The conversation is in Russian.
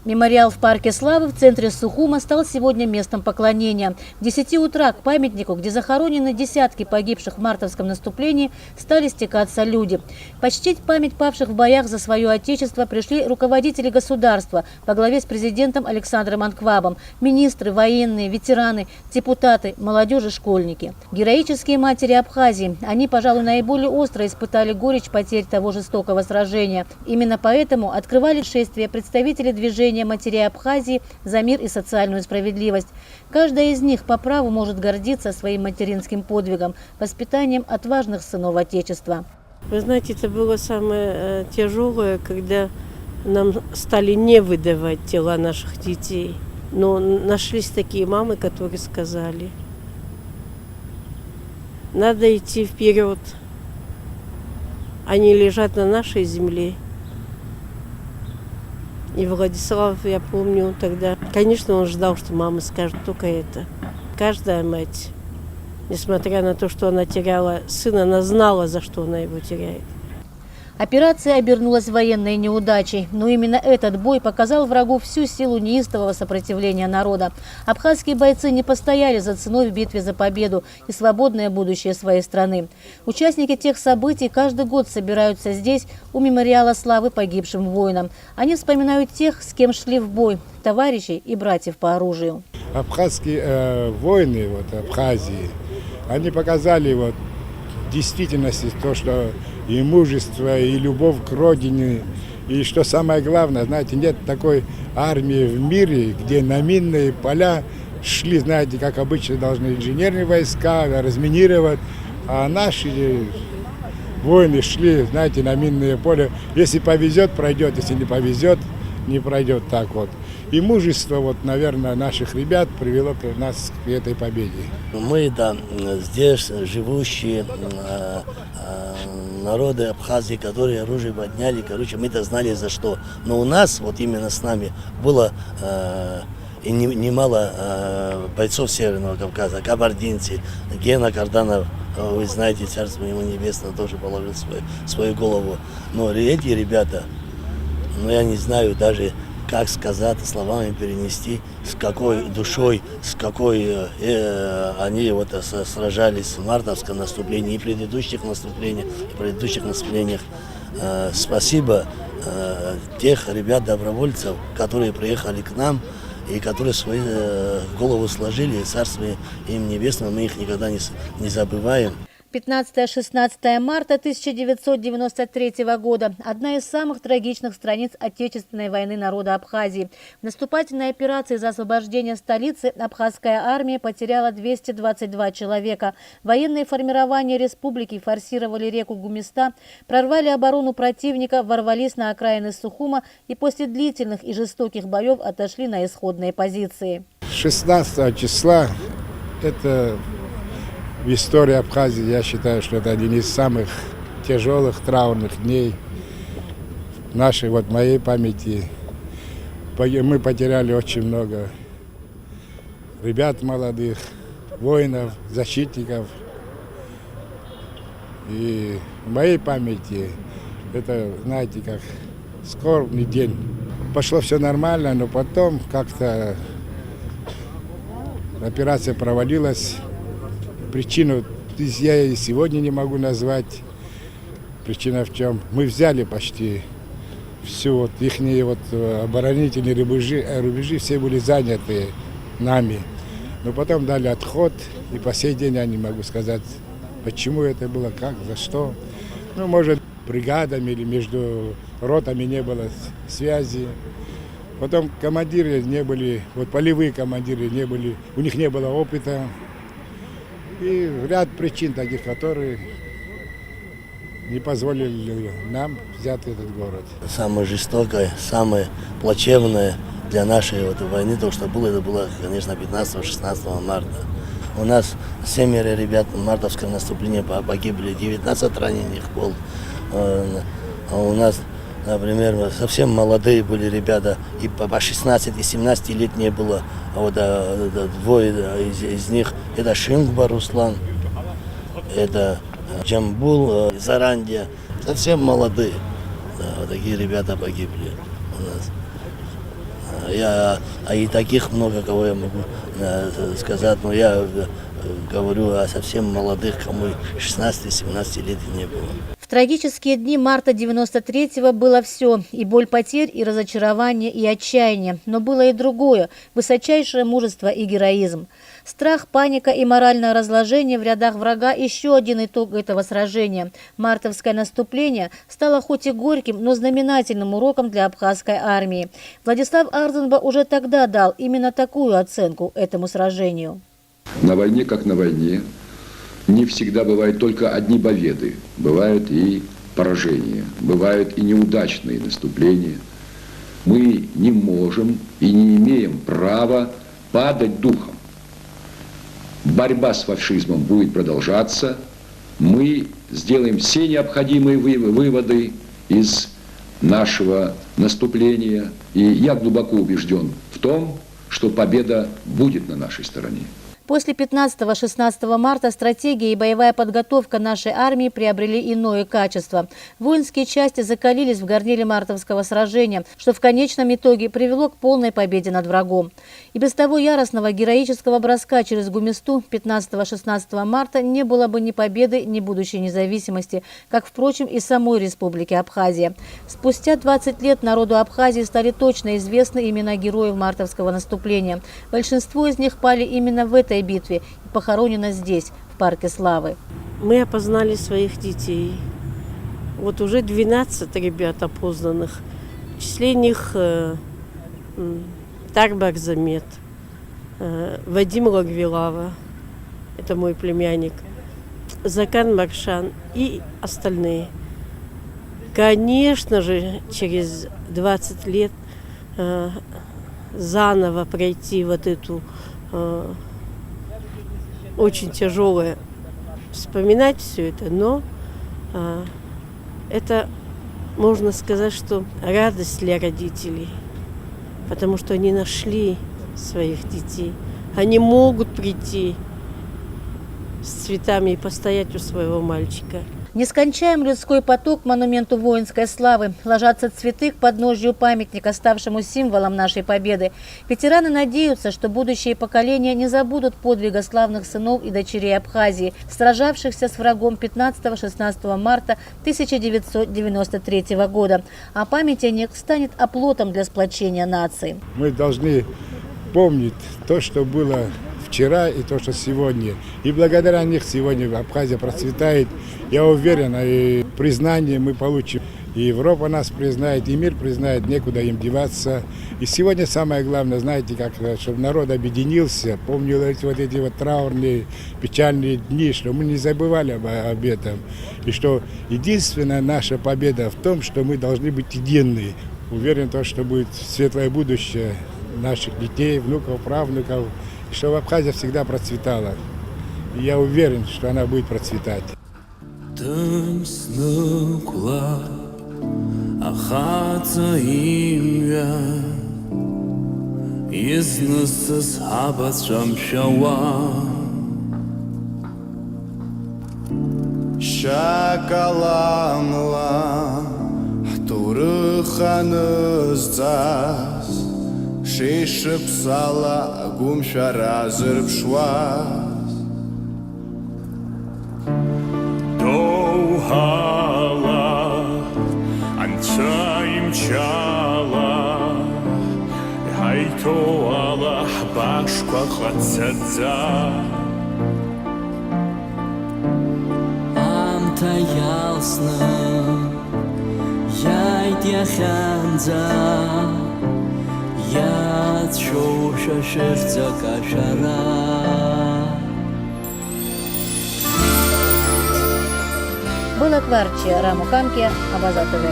Мемориал в парке Славы в центре Сухума стал сегодня местом поклонения. В 10 утра к памятнику, где захоронены десятки погибших в мартовском наступлении, стали стекаться люди. Почтить память павших в боях за свое отечество пришли руководители государства во главе с президентом Александром Анквабом, министры, военные, ветераны, депутаты, молодежь и школьники. Героические матери Абхазии. Они, пожалуй, наиболее остро испытали горечь потерь того жестокого сражения. Именно поэтому открывали шествие представители движения матерей Абхазии за мир и социальную справедливость. Каждая из них по праву может гордиться своим материнским подвигом, воспитанием отважных сынов Отечества. Вы знаете, это было самое тяжелое, когда нам стали не выдавать тела наших детей. Но нашлись такие мамы, которые сказали: надо идти вперед. Они лежат на нашей земле. И Владислав, я помню тогда, конечно, он ждал, что мама скажет только это. Каждая мать, несмотря на то, что она теряла сына, она знала, за что она его теряет. Операция обернулась военной неудачей, но именно этот бой показал врагу всю силу неистового сопротивления народа. Абхазские бойцы не постояли за ценой в битве за победу и свободное будущее своей страны. Участники тех событий каждый год собираются здесь, у мемориала славы погибшим воинам. Они вспоминают тех, с кем шли в бой, товарищей и братьев по оружию. Абхазские воины Абхазии, они показали в действительности то, что и мужество, и любовь к родине, и что самое главное, знаете, нет такой армии в мире, где на минные поля шли, знаете, как обычно должны инженерные войска разминировать, а наши воины шли, знаете, на минное поле. Если повезет, пройдет, если не повезет, не пройдет так вот. И мужество, наверное, наших ребят привело нас к этой победе. Мы, здесь живущие народы Абхазии, которые оружие подняли, мы-то знали за что. Но у нас, именно с нами, было и немало бойцов Северного Кавказа, кабардинцы, Гена Карданов, вы знаете, царство ему небесное, тоже положил свою голову. Но эти ребята, я не знаю даже, как сказать, словами перенести, с какой душой, с какой они сражались в мартовском наступлении и предыдущих наступлениях. Спасибо тех ребят-добровольцев, которые приехали к нам и которые свои голову сложили, и царство им небесное, мы их никогда не забываем. 15-16 марта 1993 года – одна из самых трагичных страниц Отечественной войны народа Абхазии. В наступательной операции за освобождение столицы абхазская армия потеряла 222 человека. Военные формирования республики форсировали реку Гумиста, прорвали оборону противника, ворвались на окраины Сухума и после длительных и жестоких боев отошли на исходные позиции. 16 числа – это... В истории Абхазии, я считаю, что это один из самых тяжелых траурных дней в нашей, моей памяти. Мы потеряли очень много ребят молодых, воинов, защитников. И в моей памяти это, знаете, как скорбный день. Пошло все нормально, но потом как-то операция провалилась. Причину я и сегодня не могу назвать. Причина в чем? Мы взяли почти всю их оборонительные рубежи, все были заняты нами. Но потом дали отход, и по сей день я не могу сказать, почему это было, как, за что. Может, бригадами или между ротами не было связи. Потом командиры не были, полевые командиры не были, у них не было опыта. И ряд причин таких, которые не позволили нам взять этот город. Самое жестокое, самое плачевное для нашей войны, то, что было, это было, конечно, 15-16 марта. У нас 7 ребят в мартовском наступлении погибли, 19 раненых был. А у нас, например, совсем молодые были ребята, и по 16 и 17 лет не было. Двое из них, это Шингба Руслан, это Джамбул Зарандия, совсем молодые. Такие ребята погибли у нас. А и таких много, кого я могу сказать, но я говорю о совсем молодых, кому 16-17 лет и не было. В трагические дни марта 93-го было все – и боль потерь, и разочарование, и отчаяние. Но было и другое – высочайшее мужество и героизм. Страх, паника и моральное разложение в рядах врага – еще один итог этого сражения. Мартовское наступление стало хоть и горьким, но знаменательным уроком для абхазской армии. Владислав Арзенба уже тогда дал именно такую оценку этому сражению. На войне, как на войне, не всегда бывают только одни победы. Бывают и поражения, бывают и неудачные наступления. Мы не можем и не имеем права падать духом. Борьба с фашизмом будет продолжаться. Мы сделаем все необходимые выводы из нашего наступления. И я глубоко убежден в том, что победа будет на нашей стороне. После 15-16 марта стратегия и боевая подготовка нашей армии приобрели иное качество. Воинские части закалились в горниле мартовского сражения, что в конечном итоге привело к полной победе над врагом. И без того яростного героического броска через Гумисту 15-16 марта не было бы ни победы, ни будущей независимости, как, впрочем, и самой республики Абхазия. Спустя 20 лет народу Абхазии стали точно известны имена героев мартовского наступления. Большинство из них пали именно в этой битве и похоронено здесь, в Парке Славы. Мы опознали своих детей. Вот уже 12 ребят опознанных. В числе них Тарбак Замет, Вадим Лагвилава, это мой племянник, Закан Маршан и остальные. Конечно же, через 20 лет заново пройти вот эту очень тяжелое, вспоминать все это, но это, можно сказать, что радость для родителей, потому что они нашли своих детей. Они могут прийти с цветами и постоять у своего мальчика. Нескончаем людской поток к монументу воинской славы. Ложатся цветы к подножью памятника, ставшему символом нашей победы. Ветераны надеются, что будущие поколения не забудут подвига славных сынов и дочерей Абхазии, сражавшихся с врагом 15-16 марта 1993 года. А память о них станет оплотом для сплочения нации. Мы должны помнить то, что было вчера и то, что сегодня. И благодаря них сегодня Абхазия процветает. Я уверен, и признание мы получим. И Европа нас признает, и мир признает, некуда им деваться. И сегодня самое главное, знаете, как, чтобы народ объединился, помнил вот эти вот траурные, печальные дни, что мы не забывали об этом. И что единственная наша победа в том, что мы должны быть едины. Уверен, что будет светлое будущее наших детей, внуков, правнуков. И чтобы Абхазия всегда процветала. И я уверен, что она будет процветать. Шишып сала гумшара зырпшваз Доухала анца имчала Хайтоала башка хацадза Амта ясна яйдяханза Я чуша сердца кашара. Была Кварчи, Раму Камки, Абаза ТВ.